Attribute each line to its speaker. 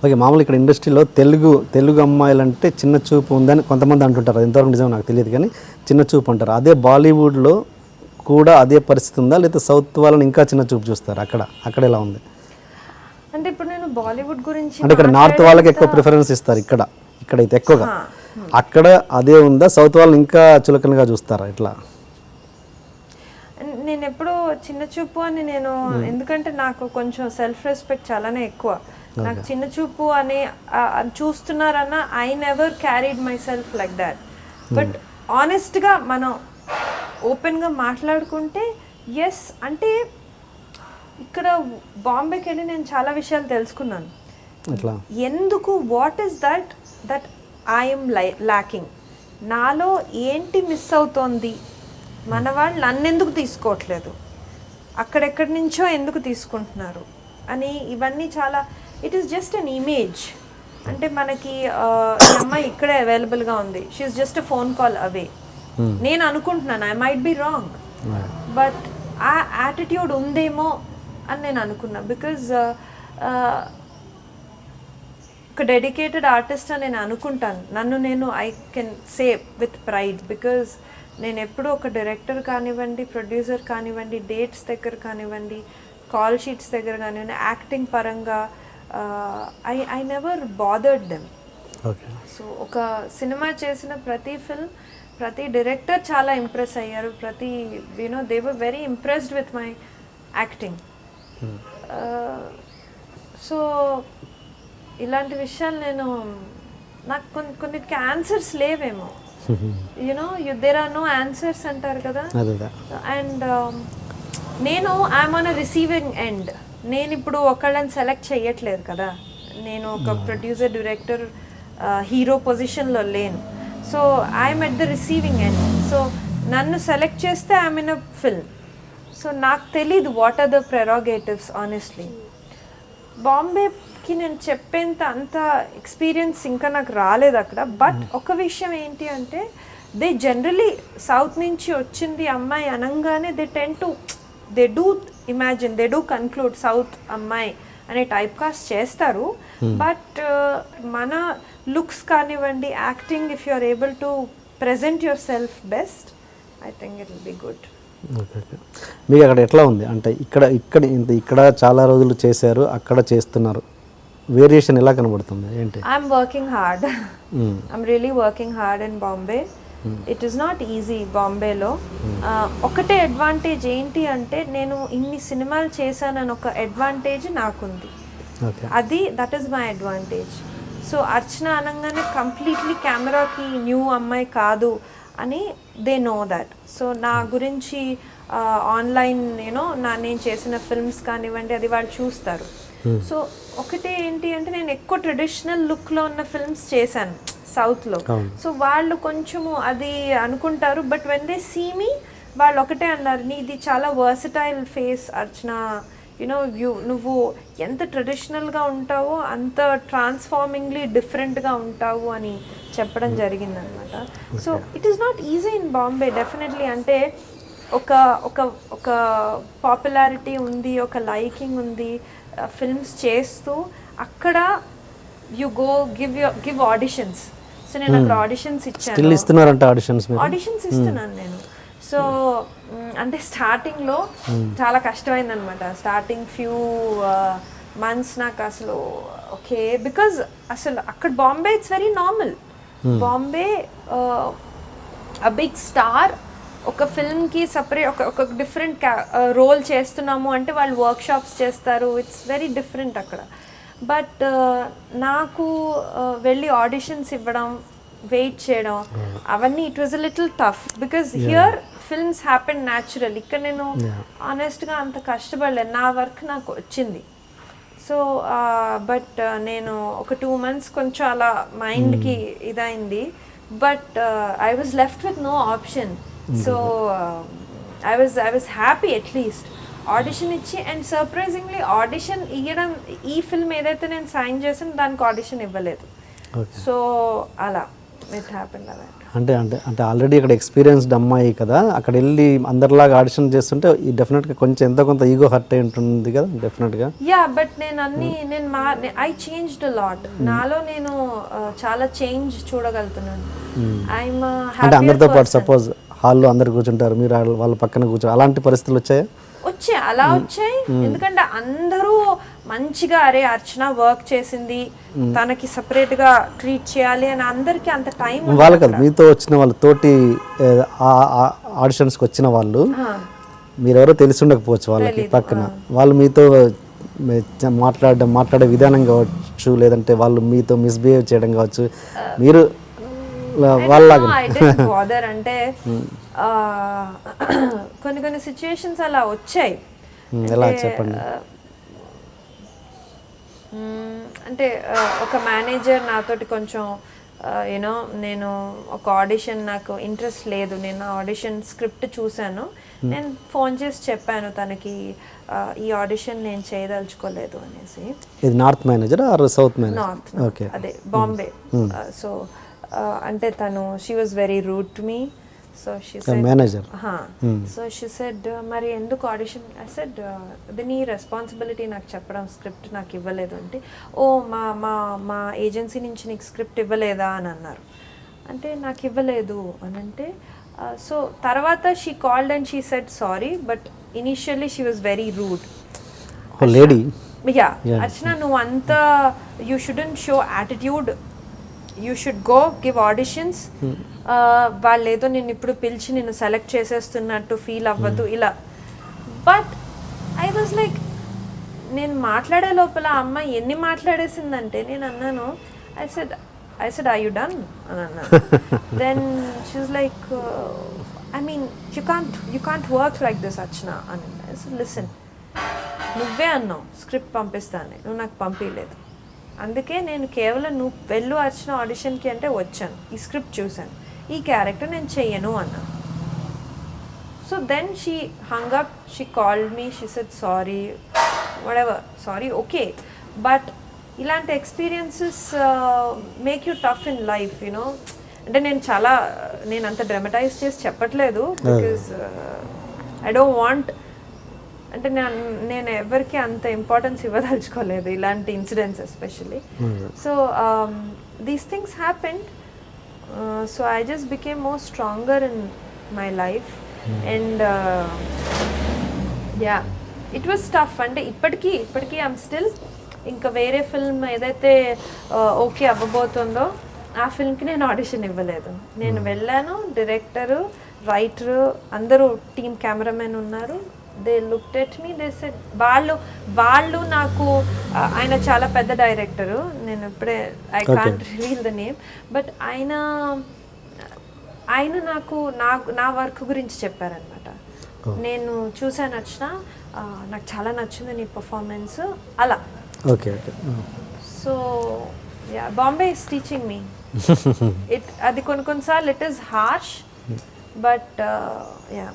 Speaker 1: Okay, మామూలు ఇక్కడ ఇండస్ట్రీలో తెలుగు అమ్మాయిలంటే చిన్న చూపు ఉందని కొంతమంది అంటుంటారు. అది ఎంతవరకు నిజం నాకు తెలియదు, కానీ చిన్న చూపు అంటారు. అదే బాలీవుడ్లో కూడా అదే పరిస్థితి ఉందా, లేకపోతే సౌత్ వాళ్ళని ఇంకా చిన్న చూపు చూస్తారు? అక్కడ ఎలా ఉంది
Speaker 2: అంటే ఇప్పుడు నేను బాలీవుడ్ గురించి
Speaker 1: అంటే ఇక్కడ నార్త్ వాళ్ళకి ఎక్కువ ప్రిఫరెన్స్ ఇస్తారు, ఇక్కడైతే ఎక్కువగా. అక్కడ అదే ఉందా, సౌత్ వాళ్ళని ఇంకా చులకనగా చూస్తారా? ఇట్లా
Speaker 2: నేను ఎప్పుడు చిన్న చూపు అని నేను, ఎందుకంటే నాకు కొంచెం సెల్ఫ్ రెస్పెక్ట్ చాలానే ఎక్కువ. నాకు చిన్న చూపు అని చూస్తున్నారన్న I never carried myself like that. But ఆనెస్ట్గా మనం ఓపెన్గా మాట్లాడుకుంటే ఎస్, అంటే ఇక్కడ బాంబేకి వెళ్ళి నేను చాలా విషయాలు తెలుసుకున్నాను. ఎందుకు, what is that I'm lacking, నాలో ఏంటి మిస్ అవుతోంది, మన వాళ్ళు నన్నెందుకు తీసుకోవట్లేదు, అక్కడెక్కడి నుంచో ఎందుకు తీసుకుంటున్నారు అని, ఇవన్నీ చాలా, it is just an image. అంటే మనకి ఈ అమ్మాయి ఇక్కడే అవైలబుల్గా ఉంది, she is just a phone call away. నేను అనుకుంటున్నాను, I might be wrong, but ఆ యాటిట్యూడ్ ఉందేమో అని నేను అనుకున్నా. బికాజ్ ఒక డెడికేటెడ్ ఆర్టిస్ట్ అని నేను అనుకుంటాను, నన్ను నేను I can say with pride. Because నేను ఎప్పుడూ ఒక డైరెక్టర్ కానివ్వండి, ప్రొడ్యూసర్ కానివ్వండి, డేట్స్ దగ్గర కానివ్వండి, కాల్ షీట్స్ దగ్గర కానివ్వండి, యాక్టింగ్ పరంగా I never bothered them. So ఒక సినిమా చేసిన ప్రతి ఫిల్మ్, ప్రతి డైరెక్టర్ చాలా ఇంప్రెస్ అయ్యారు, ప్రతి they were very impressed with my acting. So ఇలాంటి విషయాలు నాకు కొన్నిటికి ఆన్సర్స్ లేవేమో, దేర్ ఆర్ నో ఆన్సర్స్ అంటారు కదా. అండ్ నేను I'm on a receiving end. నేను ఇప్పుడు ఒకళ్ళని సెలెక్ట్ చేయట్లేదు కదా, నేను ఒక ప్రొడ్యూసర్, డైరెక్టర్, హీరో పొజిషన్లో లేను. So I'm at the receiving end. So నన్ను సెలెక్ట్ చేస్తే I'm in a film. So నాకు తెలీదు వాట్ ఆర్ ద ప్రెరోగేటివ్స్ ఆనెస్ట్లీ. బాంబేకి నేను చెప్పేంత అంత ఎక్స్పీరియన్స్ ఇంకా నాకు రాలేదు అక్కడ. బట్ ఒక విషయం ఏంటి అంటే, దే జనరలీ సౌత్ నుంచి వచ్చింది అమ్మాయి అనగానే they do imagine, they do conclude south అమ్మాయి అనే టైప్ కాస్ట్ చేస్తారు. బట్ మన లుక్స్ కానివ్వండి, acting, if you are able to present yourself best, I think it will be good.
Speaker 1: Okay, మీకు అక్కడ ఎట్లా ఉంది అంటే ఇక్కడ చాలా రోజులు చేశారు, అక్కడ చేస్తున్నారు, వేరియేషన్ ఎలా కనబడుతుంది ఏంటి?
Speaker 2: I'm working hard, I'm really working hard in Bombay. It is not easy బాంబేలో. ఒకటే అడ్వాంటేజ్ ఏంటి అంటే, నేను ఇన్ని సినిమాలు చేశానని ఒక అడ్వాంటేజ్ నాకుంది. That is my advantage. So Archana అనగానే కంప్లీట్లీ కెమెరాకి న్యూ అమ్మాయి కాదు అని దే నో దాట్. సో నా గురించి ఆన్లైన్ నేను చేసిన ఫిల్మ్స్ కానివ్వండి, అది వాళ్ళు చూస్తారు. సో ఒకటే ఏంటి అంటే, నేను ఎక్కువ ట్రెడిషనల్ లుక్లో ఉన్న ఫిల్మ్స్ చేశాను సౌత్లో. సో వాళ్ళు కొంచెము అది అనుకుంటారు. But when they see me, వాళ్ళు ఒకటే అన్నారు, నీది చాలా వర్సటైల్ ఫేస్ అర్చన, నువ్వు ఎంత ట్రెడిషనల్గా ఉంటావో అంత ట్రాన్స్ఫార్మింగ్లీ డిఫరెంట్గా ఉంటావు అని చెప్పడం జరిగిందనమాట. So it is not easy in Bombay definitely. అంటే ఒక పాపులారిటీ ఉంది, ఒక లైకింగ్ ఉంది ఫిల్మ్స్ చేస్తూ. అక్కడ you go give auditions. So నేను అక్కడ ఆడిషన్స్ ఇచ్చాను. ఆడిషన్స్ ఇస్తున్నాను నేను. సో అంటే స్టార్టింగ్లో చాలా కష్టమైందనమాట. స్టార్టింగ్ ఫ్యూ మంత్స్ నాకు అసలు ఓకే, బికాజ్ అసలు అక్కడ Bombay it's very normal. Bombay a big star ఒక ఫిల్మ్కి సపరేట్ ఒక డిఫరెంట్ రోల్ చేస్తున్నాము అంటే వాళ్ళు వర్క్షాప్స్ చేస్తారు. ఇట్స్ వెరీ డిఫరెంట్ అక్కడ. బట్ నాకు వెళ్ళి ఆడిషన్స్ ఇవ్వడం, వెయిట్ చేయడం, అవన్నీ it was a little tough. Because here films happen natural. ఇక్కడ నేను ఆనెస్ట్గా అంత కష్టపడలేదు, నా వర్క్ నాకు వచ్చింది. సో బట్ నేను ఒక 2 months కొంచెం అలా మైండ్కి ఇదైంది. But I was left with no option. So I was happy at least audition ఇచ్చి. అండ్ సర్ప్రైజింగ్లీ ఆడిషన్ ఇవ్వడం, ఈ ఫిల్మ్ ఏదైతే నేను సైన్ చేసాను దానికి ఆడిషన్ ఇవ్వలేదు. సో అలా ఇట్ హ్యాపెండ్ అలా.
Speaker 1: అంటే అంటే అంటే ఆల్రెడీ ఇక్కడ ఎక్స్పీరియన్స్డ్ అమ్మాయి కదా, అక్కడ వెళ్ళి అందరిలాగా ఆడిషన్ చేస్తుంటే ఈ డెఫినెట్గా కొంచెం ఎంతో కొంత ఈగో హర్ట్ అయి ఉంటుంది కదా డెఫినెట్గా.
Speaker 2: యా బట్ నేను అన్ని ఐ చేంజ్డ్ లాట్. నాలో నేను చాలా చేంజ్ చూడగలుగుతున్నాను. ఐఎమ్
Speaker 1: అంటే అందరితో పాటు సపోజ్ హాల్లో అందరు కూర్చుంటారు, మీరు వాళ్ళ పక్కన కూర్చో, అలాంటి పరిస్థితులు వచ్చాయా?
Speaker 2: వచ్చాయి, అలా వచ్చాయి. ఎందుకంటే అందరూ మంచిగా అరే అర్చన వర్క్ చేసింది, తనకి సపరేట్ గా ట్రీట్ చేయాలి అని అందరికి అంత టైం
Speaker 1: వాళ్ళు కదా మీతో వచ్చిన వాళ్ళు తోటి ఆడిషన్స్కి వచ్చిన వాళ్ళు మీరెవరో తెలిసి ఉండకపోవచ్చు వాళ్ళకి పక్కన, వాళ్ళు మీతో మాట్లాడే విధానం కావచ్చు, లేదంటే వాళ్ళు మీతో మిస్బిహేవ్ చేయడం కావచ్చు, మీరు వాళ్ళలాగా
Speaker 2: అంటే కొన్ని సిచ్యుయేషన్స్ అలా వచ్చాయి.
Speaker 1: ఎలా చెప్పండి?
Speaker 2: అంటే ఒక మేనేజర్ నాతోటి కొంచెం యూనో నేను ఒక ఆడిషన్ నాకు ఇంట్రెస్ట్ లేదు, నేను ఆడిషన్ స్క్రిప్ట్ చూశాను, నేను ఫోన్ చేసి చెప్పాను తనకి ఈ ఆడిషన్ నేను చేయదలుచుకోలేదు అనేసి.
Speaker 1: ఇది north manager or south manager?
Speaker 2: North, okay, అదే బాంబే. సో అంటే తను she was very rude to me. So she said
Speaker 1: manager,
Speaker 2: so she said మరి ఎందుకు ఆడిషన్? ఐ సెడ్ అది నీ రెస్పాన్సిబిలిటీ నాకు చెప్పడం, స్క్రిప్ట్ నాకు ఇవ్వలేదు అంటే, ఓ మా మా మా ఏజెన్సీ నుంచి నీకు స్క్రిప్ట్ ఇవ్వలేదా అని అన్నారు. అంటే నాకు ఇవ్వలేదు అని అంటే, సో తర్వాత she called and she said sorry but initially she was very rude.
Speaker 1: Lady
Speaker 2: yeah Archana నువ్వు అంతా you shouldn't show attitude, you should go give auditions. వాళ్ళు ఏదో నేను ఇప్పుడు పిలిచి నిన్ను సెలెక్ట్ చేసేస్తున్నట్టు ఫీల్ అవ్వద్దు ఇలా. బట్ ఐ వాజ్ లైక్, నేను మాట్లాడే లోపల అమ్మాయి ఎన్ని మాట్లాడేసిందంటే నేను అన్నాను, I said are you done అని అన్నాను. Then she was like I mean you can't work like this Archana అని. ఐ సెడ్ లిసన్, నువ్వే అన్నావు స్క్రిప్ట్ పంపిస్తాను, నువ్వు నాకు పంపించలేదు, అందుకే నేను కేవలం నువ్వు వెళ్ళు అర్చన ఆడిషన్కి అంటే వచ్చాను, ఈ స్క్రిప్ట్ చూశాను, ఈ క్యారెక్టర్ నేను చెయ్యను అన్నాను. So then she hung up, she called me, she said sorry whatever, sorry okay. But ఇలాంటి experiences make you tough in life you know. అంటే నేను అంత డ్రామటైజ్ చేసి చెప్పట్లేదు, బికాజ్ ఐ డోంట్ వాంట్, అంటే నేను ఎవరికి అంత ఇంపార్టెన్స్ ఇవ్వదలుచుకోలేదు ఇలాంటి incidents especially. So these things happened, so I just became more stronger in my life and yeah it was tough. అంటే ఇప్పటికీ ఐఎమ్ స్టిల్, ఇంకా వేరే ఫిల్మ్ ఏదైతే ఓకే అవ్వబోతుందో ఆ ఫిల్మ్కి నేను ఆడిషన్ ఇవ్వలేదు. నేను వెళ్ళాను, డైరెక్టరు, రైటరు అందరూ టీమ్ కెమెరామెన్ ఉన్నారు. They looked at me, they said, వాళ్ళు నాకు ఆయన చాలా పెద్ద డైరెక్టరు, నేను ఇప్పుడే I can't reveal the name, but ఆయన నాకు నా వర్క్ గురించి చెప్పారనమాట. నేను చూసాను నచ్చిన, నాకు చాలా నచ్చింది నీ పర్ఫార్మెన్స్ అలా.
Speaker 1: Okay okay.
Speaker 2: So yeah Bombay is teaching మీ అది కొన్నిసార్లు it is harsh but yeah